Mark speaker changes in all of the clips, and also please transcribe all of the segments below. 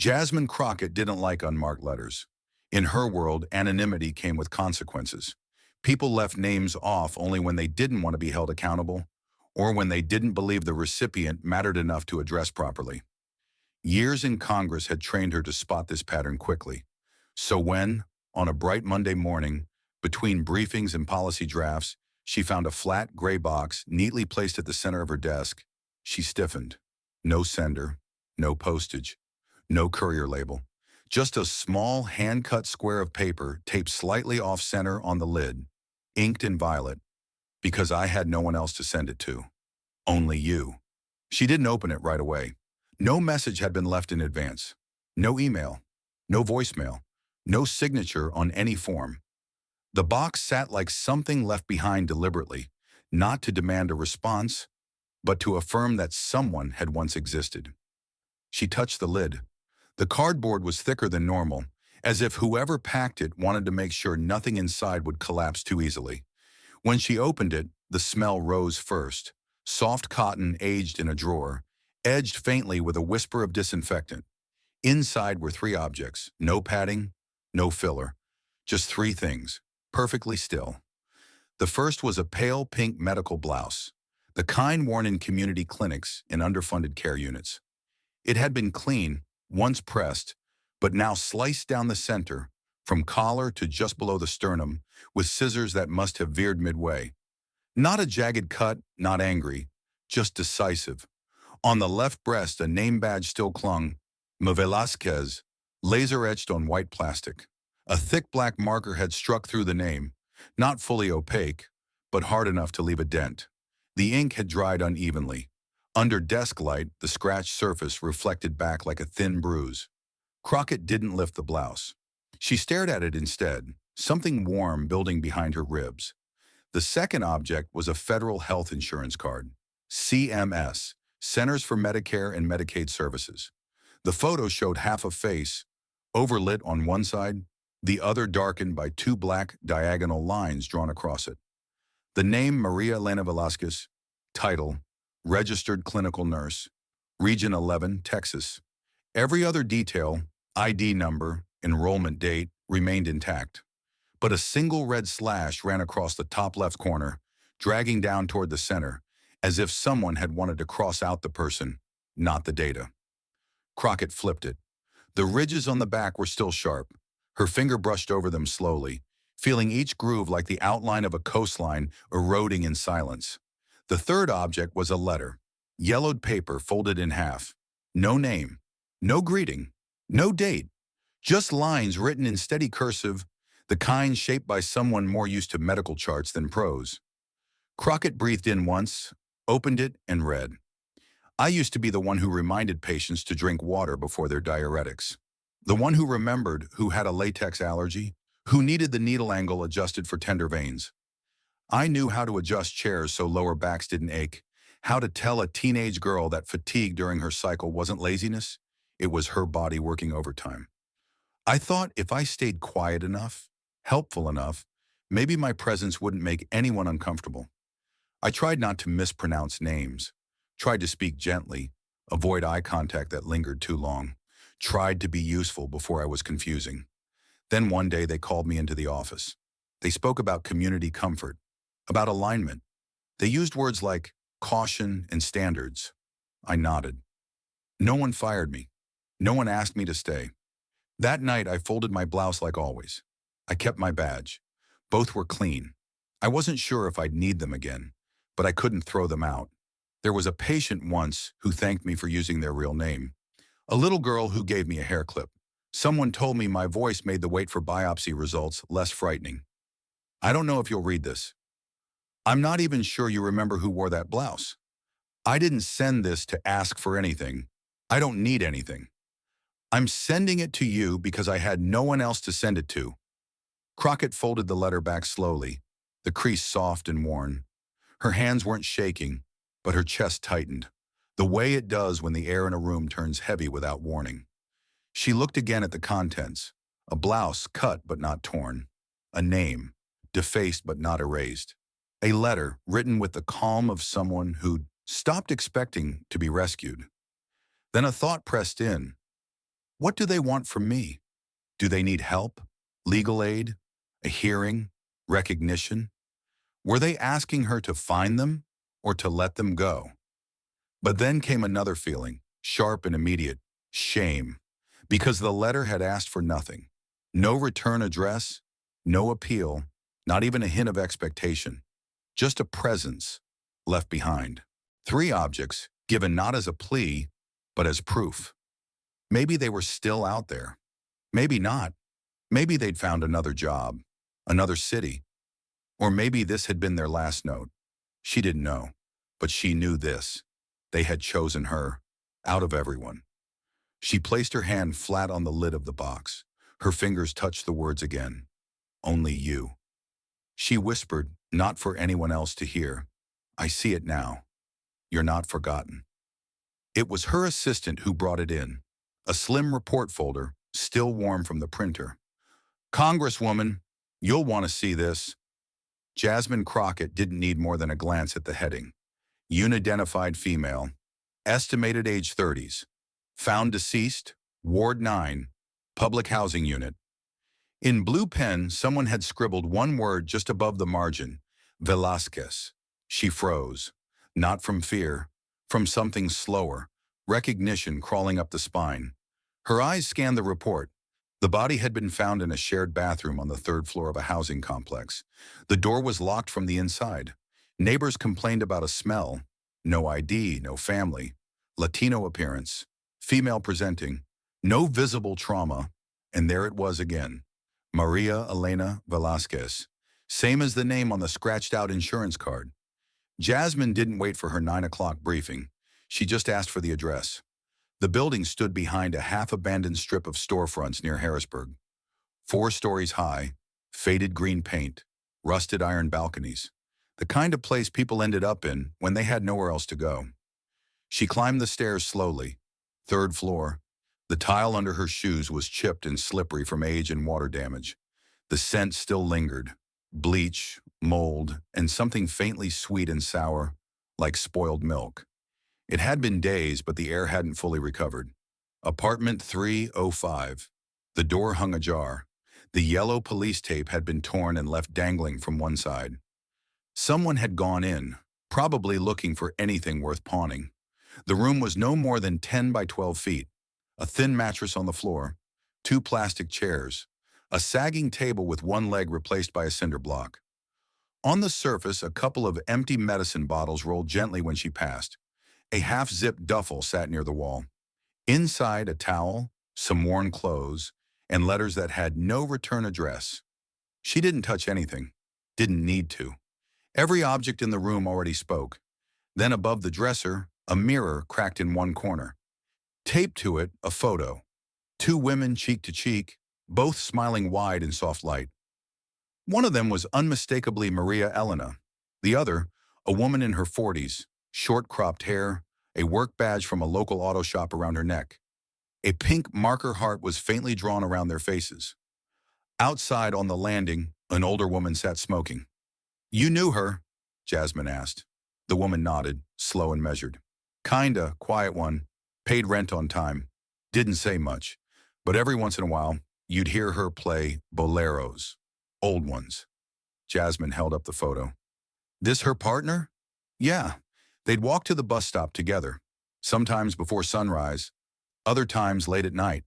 Speaker 1: Jasmine Crockett didn't like unmarked letters. In her world, anonymity came with consequences. People left names off only when they didn't want to be held accountable or when they didn't believe the recipient mattered enough to address properly. Years in Congress had trained her to spot this pattern quickly. So when, on a bright Monday morning, between briefings and policy drafts, she found a flat gray box neatly placed at the center of her desk, she stiffened. No sender, no postage, no courier label. Just a small hand-cut square of paper taped slightly off-center on the lid, inked in violet, because I had no one else to send it to. Only you. She didn't open it right away. No message had been left in advance. No email, no voicemail, no signature on any form. The box sat like something left behind deliberately, not to demand a response, but to affirm that someone had once existed. She touched the lid. The cardboard was thicker than normal, as if whoever packed it wanted to make sure nothing inside would collapse too easily. When she opened it, the smell rose first. Soft cotton aged in a drawer, edged faintly with a whisper of disinfectant. Inside were three objects, no padding, no filler, just three things, perfectly still. The first was a pale pink medical blouse, the kind worn in community clinics and underfunded care units. It had been clean, once pressed, but now sliced down the center, from collar to just below the sternum, with scissors that must have veered midway. Not a jagged cut, not angry, just decisive. On the left breast, a name badge still clung, M. Velasquez, laser-etched on white plastic. A thick black marker had struck through the name, not fully opaque, but hard enough to leave a dent. The ink had dried unevenly. Under desk light, the scratched surface reflected back like a thin bruise. Crockett didn't lift the blouse. She stared at it instead, something warm building behind her ribs. The second object was a federal health insurance card, CMS, Centers for Medicare and Medicaid Services. The photo showed half a face, overlit on one side, the other darkened by two black diagonal lines drawn across it. The name Maria Elena Velasquez, title, registered clinical nurse, Region 11, Texas. Every other detail, ID number, enrollment date, remained intact. But a single red slash ran across the top left corner, dragging down toward the center, as if someone had wanted to cross out the person, not the data. Crockett flipped it. The ridges on the back were still sharp. Her finger brushed over them slowly, feeling each groove like the outline of a coastline eroding in silence. The third object was a letter, yellowed paper folded in half. No name, no greeting, no date, just lines written in steady cursive, the kind shaped by someone more used to medical charts than prose. Crockett breathed in once, opened it, and read. I used to be the one who reminded patients to drink water before their diuretics. The one who remembered who had a latex allergy, who needed the needle angle adjusted for tender veins. I knew how to adjust chairs so lower backs didn't ache, how to tell a teenage girl that fatigue during her cycle wasn't laziness, it was her body working overtime. I thought if I stayed quiet enough, helpful enough, maybe my presence wouldn't make anyone uncomfortable. I tried not to mispronounce names, tried to speak gently, avoid eye contact that lingered too long, tried to be useful before I was confusing. Then one day they called me into the office. They spoke about community comfort, about alignment. They used words like caution and standards. I nodded. No one fired me. No one asked me to stay. That night I folded my blouse like always. I kept my badge. Both were clean. I wasn't sure if I'd need them again, but I couldn't throw them out. There was a patient once who thanked me for using their real name. A little girl who gave me a hair clip. Someone told me my voice made the wait for biopsy results less frightening. I don't know if you'll read this. I'm not even sure you remember who wore that blouse. I didn't send this to ask for anything. I don't need anything. I'm sending it to you because I had no one else to send it to. Crockett folded the letter back slowly, the crease soft and worn. Her hands weren't shaking, but her chest tightened, the way it does when the air in a room turns heavy without warning. She looked again at the contents, a blouse cut but not torn, a name, defaced but not erased, a letter written with the calm of someone who'd stopped expecting to be rescued. Then a thought pressed in. What do they want from me? Do they need help? Legal aid? A hearing? Recognition? Were they asking her to find them or to let them go? But then came another feeling, sharp and immediate, shame, because the letter had asked for nothing. No return address, no appeal, not even a hint of expectation, just a presence left behind. Three objects, given not as a plea, but as proof. Maybe they were still out there. Maybe not. Maybe they'd found another job, another city, or maybe this had been their last note. She didn't know, but she knew this. They had chosen her, out of everyone. She placed her hand flat on the lid of the box. Her fingers touched the words again. Only you. She whispered, not for anyone else to hear. I see it now. You're not forgotten. It was her assistant who brought it in. A slim report folder, still warm from the printer. Congresswoman, you'll want to see this. Jasmine Crockett didn't need more than a glance at the heading. Unidentified female, estimated age 30s, found deceased, Ward 9, Public Housing Unit. In blue pen, someone had scribbled one word just above the margin, Velasquez. She froze, not from fear, from something slower, recognition crawling up the spine. Her eyes scanned the report. The body had been found in a shared bathroom on the third floor of a housing complex. The door was locked from the inside. Neighbors complained about a smell. No ID, no family. Latino appearance. Female presenting. No visible trauma. And there it was again. Maria Elena Velasquez. Same as the name on the scratched-out insurance card. Jasmine didn't wait for her 9 o'clock briefing. She just asked for the address. The building stood behind a half-abandoned strip of storefronts near Harrisburg. 4 stories high, faded green paint, rusted iron balconies. The kind of place people ended up in when they had nowhere else to go. She climbed the stairs slowly. 3rd floor. The tile under her shoes was chipped and slippery from age and water damage. The scent still lingered. Bleach, mold, and something faintly sweet and sour, like spoiled milk. It had been days, but the air hadn't fully recovered. Apartment 305. The door hung ajar. The yellow police tape had been torn and left dangling from one side. Someone had gone in, probably looking for anything worth pawning. The room was no more than 10 by 12 feet. A thin mattress on the floor, 2 plastic chairs, a sagging table with one leg replaced by a cinder block. On the surface, a couple of empty medicine bottles rolled gently when she passed. A half-zipped duffel sat near the wall. Inside, a towel, some worn clothes, and letters that had no return address. She didn't touch anything. Didn't need to. Every object in the room already spoke. Then above the dresser, a mirror cracked in one corner. Taped to it, a photo. 2 women cheek to cheek, both smiling wide in soft light. One of them was unmistakably Maria Elena. The other, a woman in her 40s, short cropped hair, a work badge from a local auto shop around her neck. A pink marker heart was faintly drawn around their faces. Outside on the landing, an older woman sat smoking. You knew her? Jasmine asked. The woman nodded, slow and measured. Kinda, quiet one. Paid rent on time. Didn't say much. But every once in a while, you'd hear her play boleros. Old ones. Jasmine held up the photo. This her partner? Yeah. They'd walk to the bus stop together. Sometimes before sunrise. Other times late at night.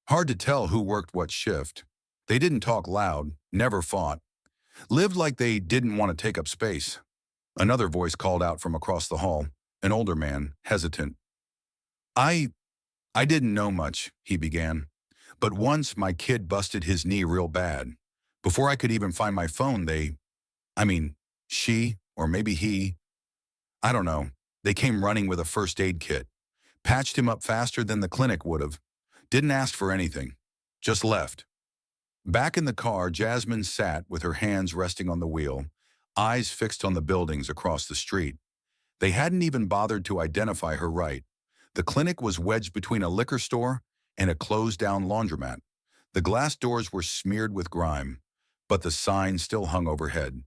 Speaker 1: Hard to tell who worked what shift. They didn't talk loud, never fought. Lived like they didn't want to take up space. Another voice called out from across the hall, an older man, hesitant. I didn't know much, he began. But once my kid busted his knee real bad. Before I could even find my phone, she, or maybe he, I don't know, they came running with a first aid kit. Patched him up faster than the clinic would have. Didn't ask for anything. Just left. Back in the car, Jasmine sat with her hands resting on the wheel, eyes fixed on the buildings across the street. They hadn't even bothered to identify her right. The clinic was wedged between a liquor store and a closed-down laundromat. The glass doors were smeared with grime, but the sign still hung overhead.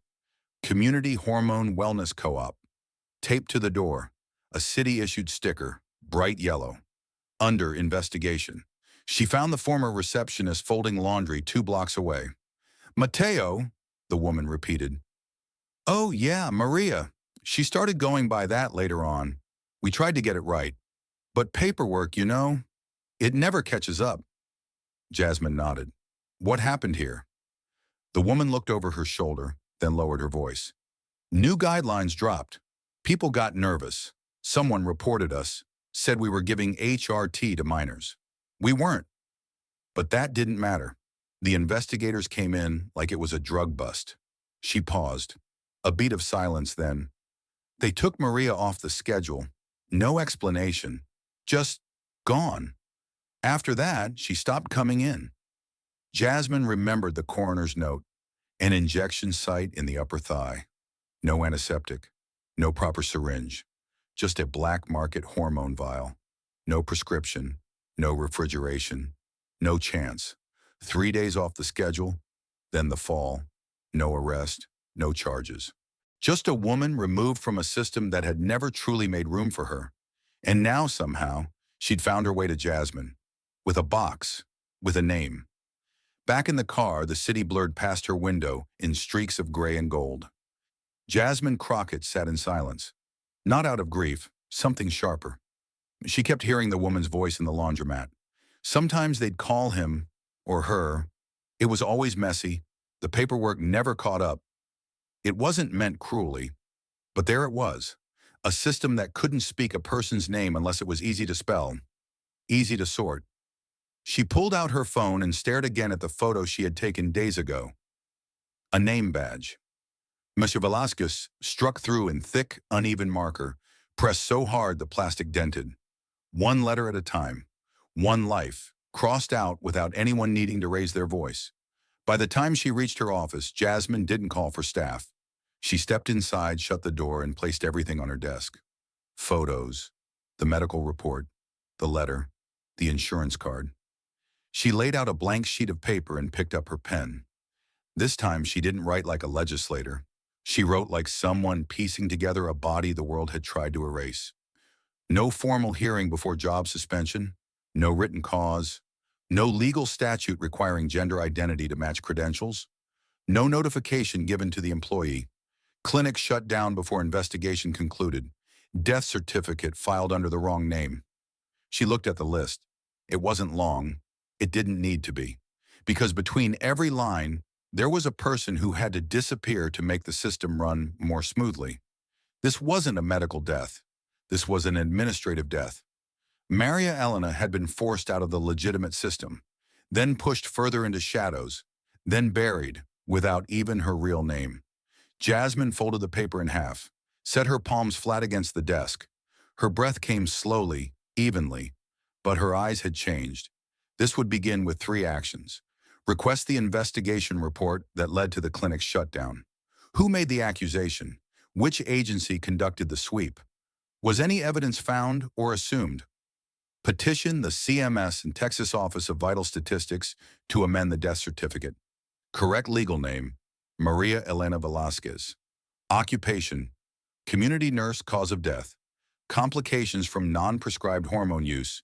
Speaker 1: Community Hormone Wellness Co-op. Taped to the door, a city-issued sticker, bright yellow. Under investigation. She found the former receptionist folding laundry 2 blocks away. Mateo, the woman repeated. Oh, yeah, Maria. She started going by that later on. We tried to get it right. But paperwork, it never catches up. Jasmine nodded. What happened here? The woman looked over her shoulder, then lowered her voice. New guidelines dropped. People got nervous. Someone reported us, said we were giving HRT to minors. We weren't. But that didn't matter. The investigators came in like it was a drug bust. She paused. A beat of silence then. They took Maria off the schedule. No explanation. Just gone. After that, she stopped coming in. Jasmine remembered the coroner's note. An injection site in the upper thigh. No antiseptic. No proper syringe. Just a black market hormone vial. No prescription. No refrigeration. No chance. 3 days off the schedule. Then the fall. No arrest. No charges. Just a woman removed from a system that had never truly made room for her. And now, somehow, she'd found her way to Jasmine. With a box. With a name. Back in the car, the city blurred past her window in streaks of gray and gold. Jasmine Crockett sat in silence. Not out of grief, something sharper. She kept hearing the woman's voice in the laundromat. Sometimes they'd call him, or her. It was always messy. The paperwork never caught up. It wasn't meant cruelly, but there it was. A system that couldn't speak a person's name unless it was easy to spell, easy to sort. She pulled out her phone and stared again at the photo she had taken days ago. A name badge. Monsieur Velasquez struck through in thick, uneven marker, pressed so hard the plastic dented. One letter at a time. One life, crossed out without anyone needing to raise their voice. By the time she reached her office, Jasmine didn't call for staff. She stepped inside, shut the door, and placed everything on her desk. Photos, the medical report, the letter, the insurance card. She laid out a blank sheet of paper and picked up her pen. This time she didn't write like a legislator. She wrote like someone piecing together a body the world had tried to erase. No formal hearing before job suspension, no written cause, no legal statute requiring gender identity to match credentials, no notification given to the employee, clinic shut down before investigation concluded, death certificate filed under the wrong name. She looked at the list. It wasn't long. It didn't need to be. Because between every line, there was a person who had to disappear to make the system run more smoothly. This wasn't a medical death. This was an administrative death. Maria Elena had been forced out of the legitimate system, then pushed further into shadows, then buried without even her real name. Jasmine folded the paper in half, set her palms flat against the desk. Her breath came slowly, evenly, but her eyes had changed. This would begin with 3 actions. Request the investigation report that led to the clinic's shutdown. Who made the accusation? Which agency conducted the sweep? Was any evidence found or assumed? Petition the CMS and Texas Office of Vital Statistics to amend the death certificate. Correct legal name, Maria Elena Velasquez. Occupation, community nurse, cause of death. Complications from non-prescribed hormone use,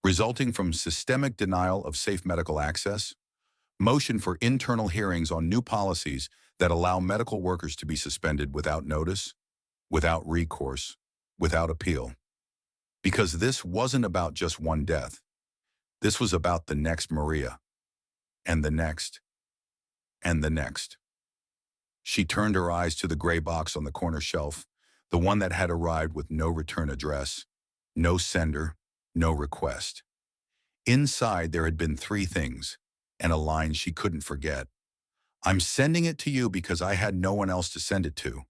Speaker 1: resulting from systemic denial of safe medical access. Motion for internal hearings on new policies that allow medical workers to be suspended without notice, without recourse, without appeal. Because this wasn't about just one death. This was about the next Maria, and the next, and the next. She turned her eyes to the gray box on the corner shelf, the one that had arrived with no return address, no sender, no request. Inside there had been 3 things, and a line she couldn't forget. I'm sending it to you because I had no one else to send it to.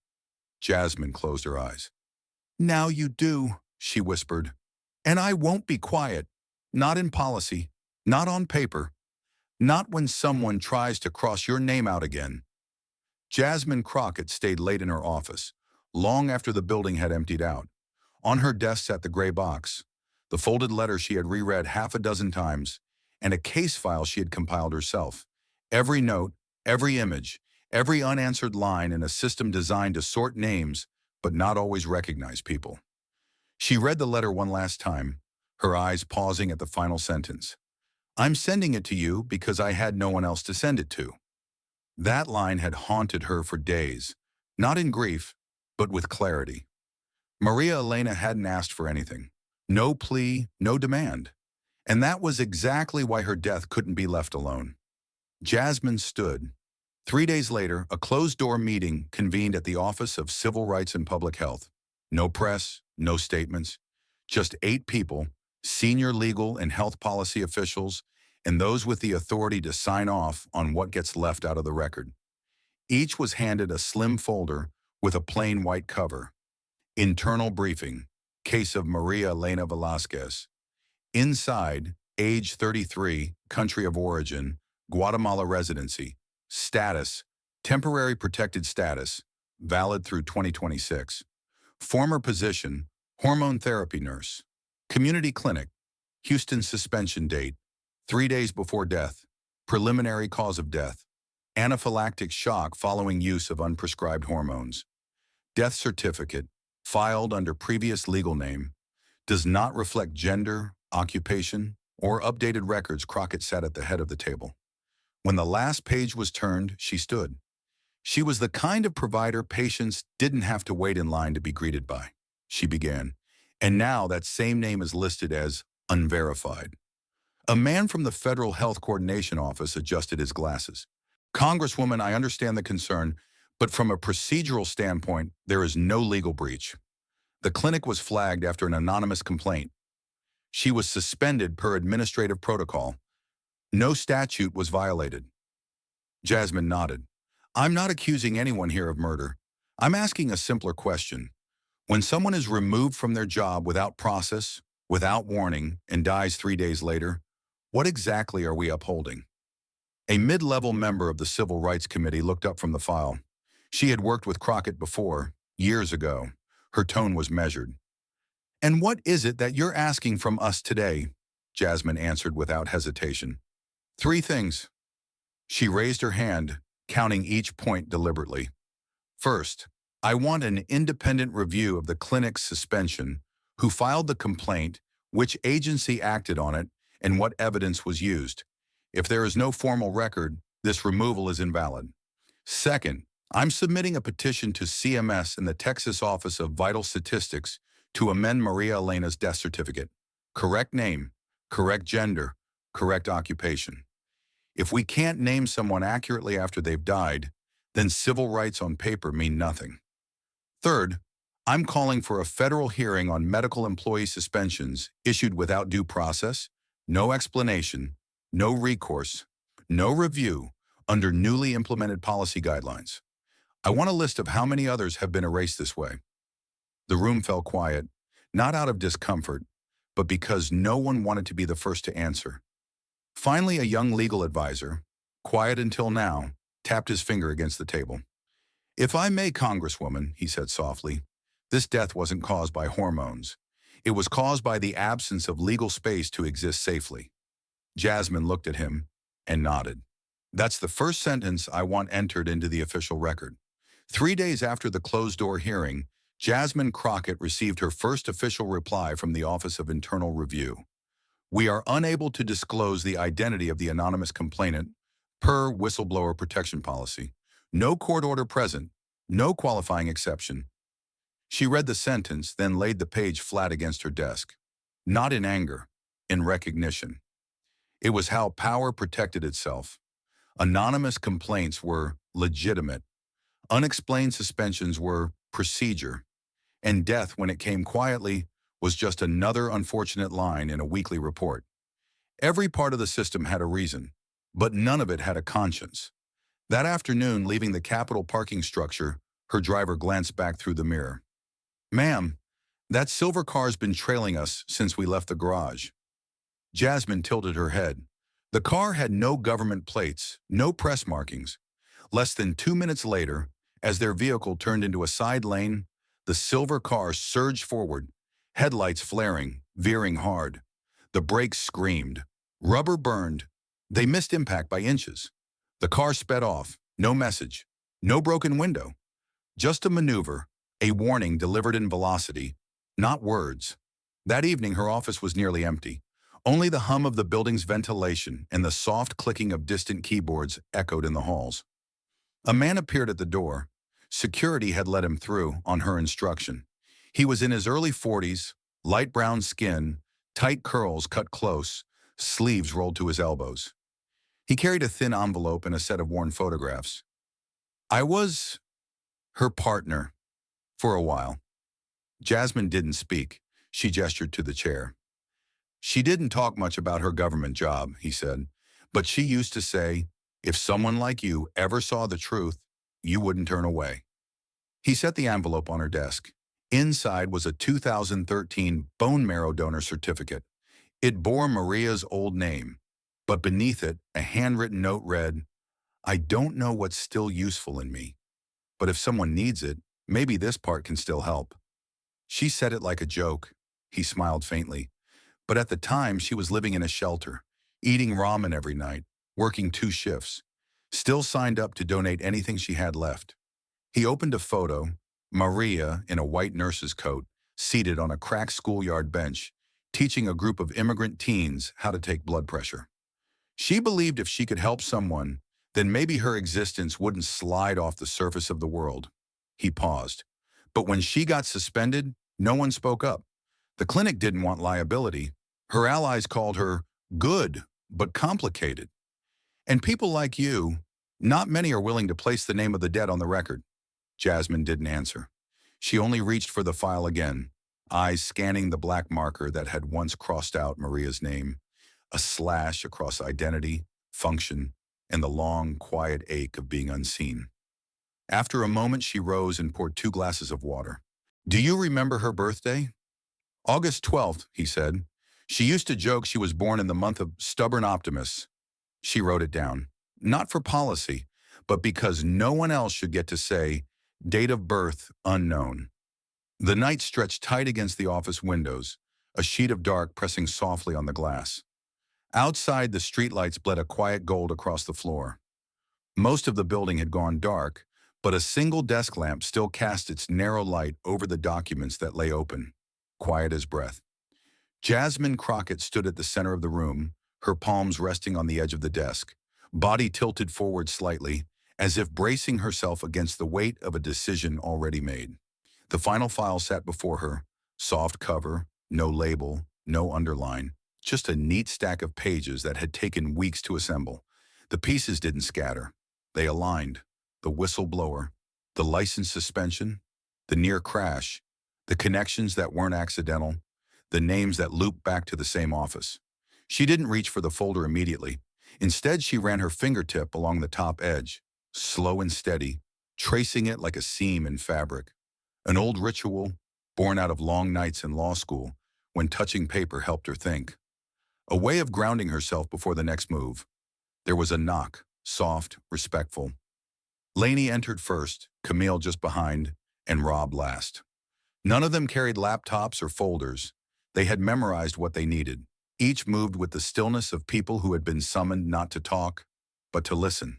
Speaker 1: Jasmine closed her eyes. Now you do, she whispered. And I won't be quiet. Not in policy, not on paper, not when someone tries to cross your name out again. Jasmine Crockett stayed late in her office, long after the building had emptied out. On her desk sat the gray box, the folded letter she had reread half a dozen times, and a case file she had compiled herself. Every note, every image, every unanswered line in a system designed to sort names but not always recognize people. She read the letter one last time, her eyes pausing at the final sentence. I'm sending it to you because I had no one else to send it to. That line had haunted her for days, not in grief, but with clarity. Maria Elena hadn't asked for anything. No plea, no demand. And that was exactly why her death couldn't be left alone. Jasmine stood. 3 days later, a closed-door meeting convened at the Office of Civil Rights and Public Health. No press, no statements, just 8 people, senior legal and health policy officials, and those with the authority to sign off on what gets left out of the record. Each was handed a slim folder with a plain white cover. Internal briefing, case of Maria Elena Velasquez. Inside, age 33, country of origin, Guatemala residency. Status, temporary protected status, valid through 2026. Former position, hormone therapy nurse. Community clinic, Houston suspension date, 3 days before death. Preliminary cause of death, anaphylactic shock following use of unprescribed hormones. Death certificate, filed under previous legal name, does not reflect gender, occupation, or updated records. Crockett sat at the head of the table. When the last page was turned, she stood. She was the kind of provider patients didn't have to wait in line to be greeted by. She began, and now that same name is listed as unverified. A man from the Federal Health Coordination Office adjusted his glasses. Congresswoman, I understand the concern, but from a procedural standpoint, there is no legal breach. The clinic was flagged after an anonymous complaint. She was suspended per administrative protocol. No statute was violated. Jasmine nodded. I'm not accusing anyone here of murder. I'm asking a simpler question. When someone is removed from their job without process, without warning, and dies 3 days later, what exactly are we upholding? A mid-level member of the Civil Rights Committee looked up from the file. She had worked with Crockett before, years ago. Her tone was measured. And what is it that you're asking from us today? Jasmine answered without hesitation. 3 things. She raised her hand, counting each point deliberately. First, I want an independent review of the clinic's suspension, who filed the complaint, which agency acted on it, and what evidence was used. If there is no formal record, this removal is invalid. Second, I'm submitting a petition to CMS and the Texas Office of Vital Statistics to amend Maria Elena's death certificate. Correct name, correct gender, correct occupation. If we can't name someone accurately after they've died, then civil rights on paper mean nothing. Third, I'm calling for a federal hearing on medical employee suspensions issued without due process, no explanation, no recourse, no review, under newly implemented policy guidelines. I want a list of how many others have been erased this way. The room fell quiet, not out of discomfort, but because no one wanted to be the first to answer. Finally, a young legal advisor, quiet until now, tapped his finger against the table. If I may, Congresswoman, he said softly, this death wasn't caused by hormones. It was caused by the absence of legal space to exist safely. Jasmine looked at him and nodded. That's the first sentence I want entered into the official record. 3 days after the closed-door hearing, Jasmine Crockett received her first official reply from the Office of Internal Review. We are unable to disclose the identity of the anonymous complainant per whistleblower protection policy. No court order present, no qualifying exception. She read the sentence, then laid the page flat against her desk. Not in anger, in recognition. It was how power protected itself. Anonymous complaints were legitimate. Unexplained suspensions were procedure. And death, when it came quietly, was just another unfortunate line in a weekly report. Every part of the system had a reason, but none of it had a conscience. That afternoon, leaving the Capitol parking structure, her driver glanced back through the mirror. Ma'am, that silver car's been trailing us since we left the garage. Jasmine tilted her head. The car had no government plates, no press markings. Less than 2 minutes later, as their vehicle turned into a side lane, the silver car surged forward, headlights flaring, veering hard. The brakes screamed. Rubber burned. They missed impact by inches. The car sped off. No message. No broken window. Just a maneuver, a warning delivered in velocity, not words. That evening, her office was nearly empty. Only the hum of the building's ventilation and the soft clicking of distant keyboards echoed in the halls. A man appeared at the door. Security had let him through on her instruction. He was in his early 40s, light brown skin, tight curls cut close, sleeves rolled to his elbows. He carried a thin envelope and a set of worn photographs. I was her partner for a while. Jasmine didn't speak. She gestured to the chair. She didn't talk much about her government job, he said, but she used to say, if someone like you ever saw the truth, you wouldn't turn away. He set the envelope on her desk. Inside was a 2013 bone marrow donor certificate. It bore Maria's old name, but beneath it, a handwritten note read, I don't know what's still useful in me, but if someone needs it, maybe this part can still help. She said it like a joke. He smiled faintly. But at the time, she was living in a shelter, eating ramen every night, working 2 shifts, still signed up to donate anything she had left. He opened a photo, Maria in a white nurse's coat, seated on a cracked schoolyard bench, teaching a group of immigrant teens how to take blood pressure. She believed if she could help someone, then maybe her existence wouldn't slide off the surface of the world. He paused. But when she got suspended, no one spoke up. The clinic didn't want liability. Her allies called her good, but complicated. And people like you, not many are willing to place the name of the dead on the record. Jasmine didn't answer. She only reached for the file again, eyes scanning the black marker that had once crossed out Maria's name, a slash across identity, function, and the long, quiet ache of being unseen. After a moment, she rose and poured 2 glasses of water. Do you remember her birthday? August 12th, he said. She used to joke she was born in the month of stubborn optimists. She wrote it down, not for policy, but because no one else should get to say, date of birth unknown. The night stretched tight against the office windows, a sheet of dark pressing softly on the glass. Outside, the streetlights bled a quiet gold across the floor. Most of the building had gone dark, but a single desk lamp still cast its narrow light over the documents that lay open, quiet as breath. Jasmine Crockett stood at the center of the room, her palms resting on the edge of the desk, body tilted forward slightly, as if bracing herself against the weight of a decision already made. The final file sat before her, soft cover, no label, no underline, just a neat stack of pages that had taken weeks to assemble. The pieces didn't scatter. They aligned. The whistleblower, the license suspension, the near crash, the connections that weren't accidental, the names that looped back to the same office. She didn't reach for the folder immediately. Instead, she ran her fingertip along the top edge, slow and steady, tracing it like a seam in fabric. An old ritual, born out of long nights in law school, when touching paper helped her think. A way of grounding herself before the next move. There was a knock, soft, respectful. Lainey entered first, Camille just behind, and Rob last. None of them carried laptops or folders. They had memorized what they needed. Each moved with the stillness of people who had been summoned not to talk, but to listen.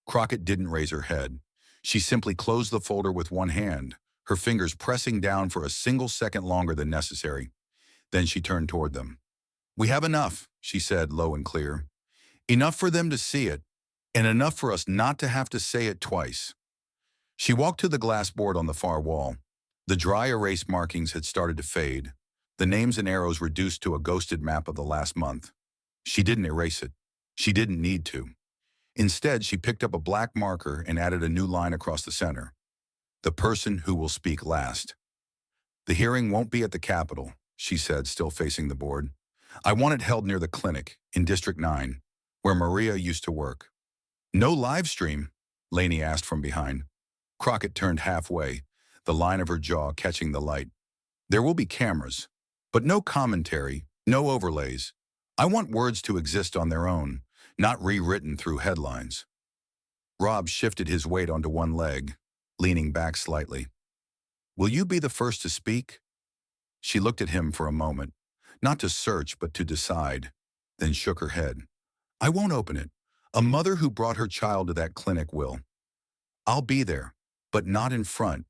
Speaker 1: Crockett didn't raise her head. She simply closed the folder with one hand, her fingers pressing down for a single second longer than necessary. Then she turned toward them. We have enough, she said, low and clear. Enough for them to see it, and enough for us not to have to say it twice. She walked to the glass board on the far wall. The dry erase markings had started to fade, the names and arrows reduced to a ghosted map of the last month. She didn't erase it. She didn't need to. Instead, she picked up a black marker and added a new line across the center. The person who will speak last. The hearing won't be at the Capitol, she said, still facing the board. I want it held near the clinic, in District 9, where Maria used to work. No live stream? Lainey asked from behind. Crockett turned halfway, the line of her jaw catching the light. There will be cameras, but no commentary, no overlays. I want words to exist on their own, not rewritten through headlines. Rob shifted his weight onto one leg, leaning back slightly. Will you be the first to speak? She looked at him for a moment, not to search but to decide, then shook her head. I won't open it. A mother who brought her child to that clinic will. I'll be there, but not in front.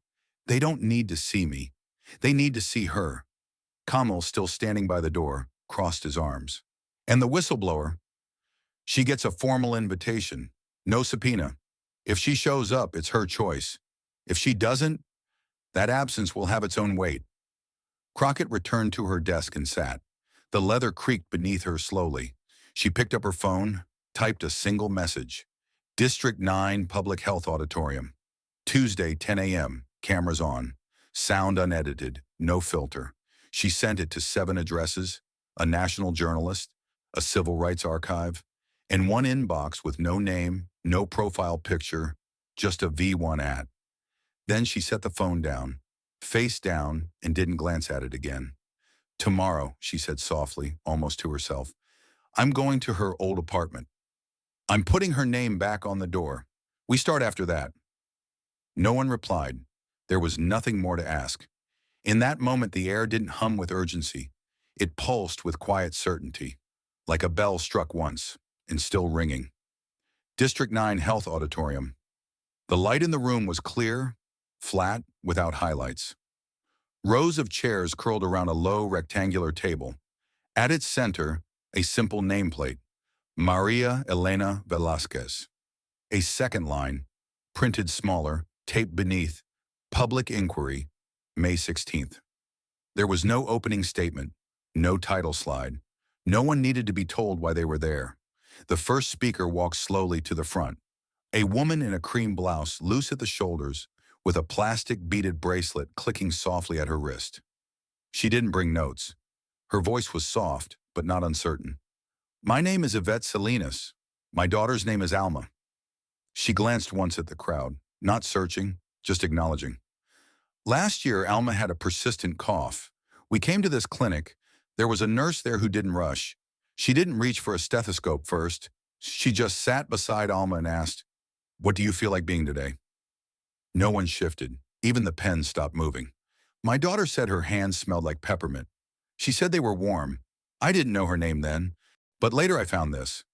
Speaker 1: They don't need to see me. They need to see her. Kamal, still standing by the door, crossed his arms. And the whistleblower, she gets a formal invitation, no subpoena. If she shows up, it's her choice. If she doesn't, that absence will have its own weight. Crockett returned to her desk and sat. The leather creaked beneath her slowly. She picked up her phone, typed a single message. District 9 Public Health Auditorium. Tuesday, 10 a.m., cameras on. Sound unedited, no filter. She sent it to 7 addresses, a national journalist, a civil rights archive, and one inbox with no name, no profile picture, just a V1 ad. Then she set the phone down, face down, and didn't glance at it again. Tomorrow, she said softly, almost to herself, I'm going to her old apartment. I'm putting her name back on the door. We start after that. No one replied. There was nothing more to ask. In that moment, the air didn't hum with urgency. It pulsed with quiet certainty, like a bell struck once and still ringing. District 9 Health Auditorium. The light in the room was clear, flat, without highlights. Rows of chairs curled around a low rectangular table. At its center, a simple nameplate, Maria Elena Velasquez. A second line, printed smaller, taped beneath, Public Inquiry, May 16th. There was no opening statement, no title slide. No one needed to be told why they were there. The first speaker walked slowly to the front. A woman in a cream blouse, loose at the shoulders, with a plastic beaded bracelet clicking softly at her wrist. She didn't bring notes. Her voice was soft, but not uncertain. My name is Yvette Salinas. My daughter's name is Alma. She glanced once at the crowd, not searching, just acknowledging. Last year, Alma had a persistent cough. We came to this clinic. There was a nurse there who didn't rush. She didn't reach for a stethoscope first. She just sat beside Alma and asked, "What do you feel like being today?" No one shifted. Even the pen stopped moving. My daughter said her hands smelled like peppermint. She said they were warm. I didn't know her name then, but later I found this.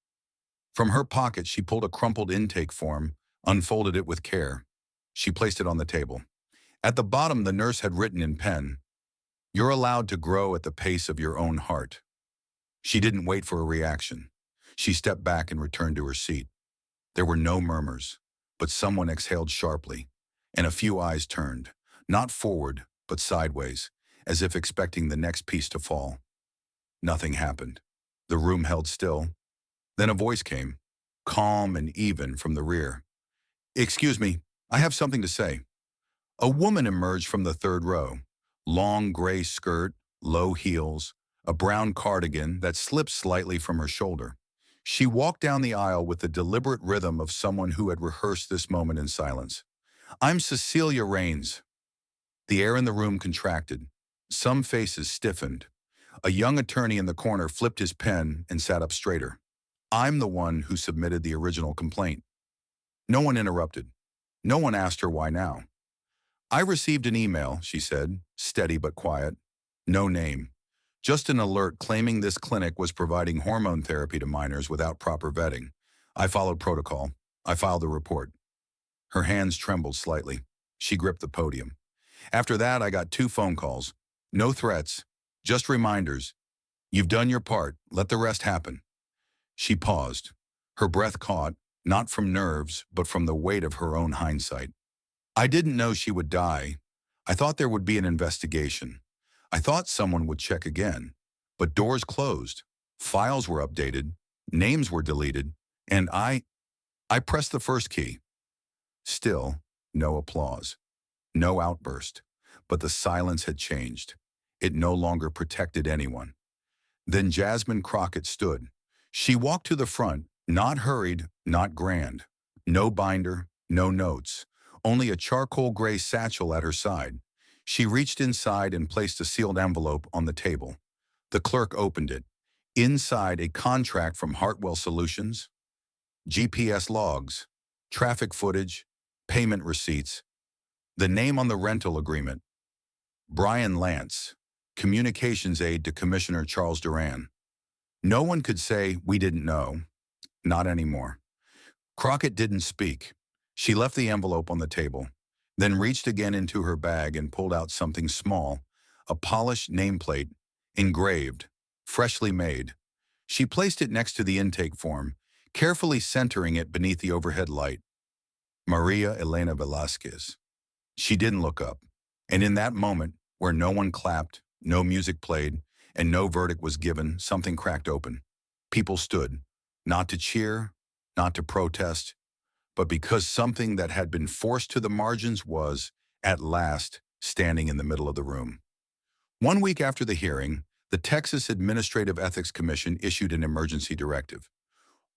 Speaker 1: From her pocket, she pulled a crumpled intake form, unfolded it with care. She placed it on the table. At the bottom, the nurse had written in pen, "You're allowed to grow at the pace of your own heart." She didn't wait for a reaction. She stepped back and returned to her seat. There were no murmurs, but someone exhaled sharply, and a few eyes turned, not forward, but sideways, as if expecting the next piece to fall. Nothing happened. The room held still. Then a voice came, calm and even from the rear. "Excuse me, I have something to say." A woman emerged from the third row. Long gray skirt, low heels, a brown cardigan that slipped slightly from her shoulder. She walked down the aisle with the deliberate rhythm of someone who had rehearsed this moment in silence. "I'm Cecilia Raines." The air in the room contracted. Some faces stiffened. A young attorney in the corner flipped his pen and sat up straighter. "I'm the one who submitted the original complaint." No one interrupted. No one asked her why now. "I received an email," she said, steady but quiet. No name. Just an alert claiming this clinic was providing hormone therapy to minors without proper vetting. I followed protocol. I filed the report. Her hands trembled slightly. She gripped the podium. After that, I got 2 phone calls. No threats, just reminders. "You've done your part. Let the rest happen." She paused. Her breath caught, not from nerves, but from the weight of her own hindsight. "I didn't know she would die. I thought there would be an investigation. I thought someone would check again. But doors closed. Files were updated. Names were deleted. And I pressed the first key." Still, no applause. No outburst. But the silence had changed. It no longer protected anyone. Then Jasmine Crockett stood. She walked to the front, not hurried, not grand. No binder, no notes. Only a charcoal gray satchel at her side. She reached inside and placed a sealed envelope on the table. The clerk opened it. Inside, a contract from Hartwell Solutions, GPS logs, traffic footage, payment receipts. The name on the rental agreement, Brian Lance, communications aide to Commissioner Charles Duran. No one could say, "We didn't know." Not anymore. Crockett didn't speak. She left the envelope on the table, then reached again into her bag and pulled out something small, a polished nameplate, engraved, freshly made. She placed it next to the intake form, carefully centering it beneath the overhead light. Maria Elena Velasquez. She didn't look up. And in that moment, where no one clapped, no music played, and no verdict was given, something cracked open. People stood, not to cheer, not to protest, but because something that had been forced to the margins was, at last, standing in the middle of the room. 1 week after the hearing, the Texas Administrative Ethics Commission issued an emergency directive.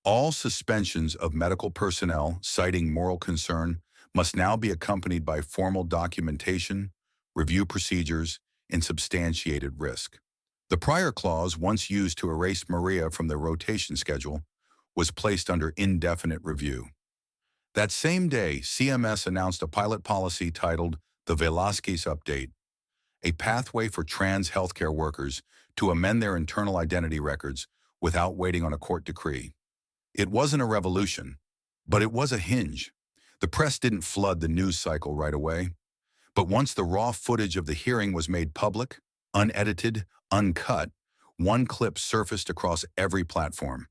Speaker 1: All suspensions of medical personnel citing moral concern must now be accompanied by formal documentation, review procedures, and substantiated risk. The prior clause, once used to erase Maria from the rotation schedule, was placed under indefinite review. That same day, CMS announced a pilot policy titled the Velasquez Update, a pathway for trans healthcare workers to amend their internal identity records without waiting on a court decree. It wasn't a revolution, but it was a hinge. The press didn't flood the news cycle right away. But once the raw footage of the hearing was made public, unedited, uncut, one clip surfaced across every platform.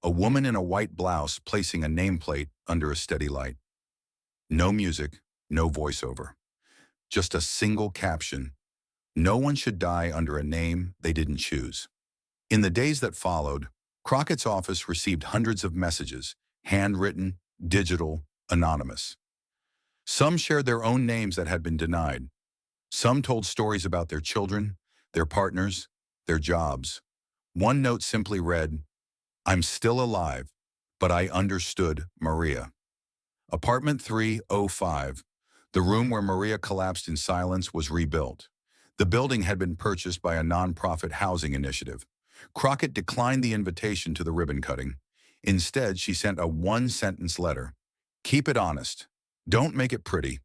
Speaker 1: A woman in a white blouse placing a nameplate under a steady light. No music, no voiceover. Just a single caption. No one should die under a name they didn't choose. In the days that followed, Crockett's office received hundreds of messages, handwritten, digital, anonymous. Some shared their own names that had been denied. Some told stories about their children, their partners, their jobs. One note simply read, "I'm still alive, but I understood Maria." Apartment 305, the room where Maria collapsed in silence, was rebuilt. The building had been purchased by a nonprofit housing initiative. Crockett declined the invitation to the ribbon cutting. Instead, she sent a one-sentence letter. "Keep it honest. Don't make it pretty."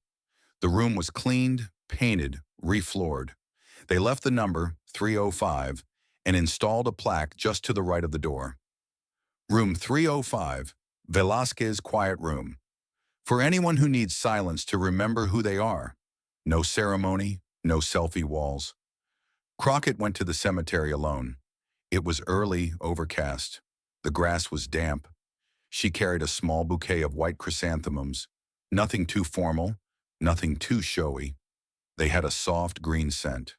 Speaker 1: The room was cleaned, painted, refloored. They left the number 305 and installed a plaque just to the right of the door. Room 305, Velasquez Quiet Room. For anyone who needs silence to remember who they are. No ceremony, no selfie walls. Crockett went to the cemetery alone. It was early, overcast. The grass was damp. She carried a small bouquet of white chrysanthemums. Nothing too formal, nothing too showy. They had a soft green scent.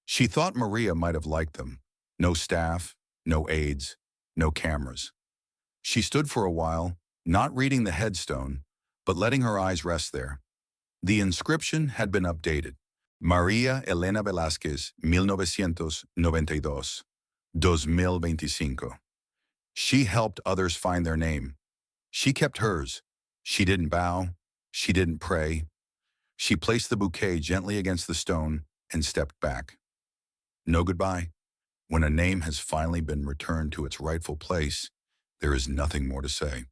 Speaker 1: She thought Maria might have liked them. No staff, no aides, no cameras. She stood for a while, not reading the headstone, but letting her eyes rest there. The inscription had been updated. Maria Elena Velázquez, 1992, 2025. She helped others find their name. She kept hers. She didn't bow. She didn't pray. She placed the bouquet gently against the stone and stepped back. No goodbye. When a name has finally been returned to its rightful place, there is nothing more to say.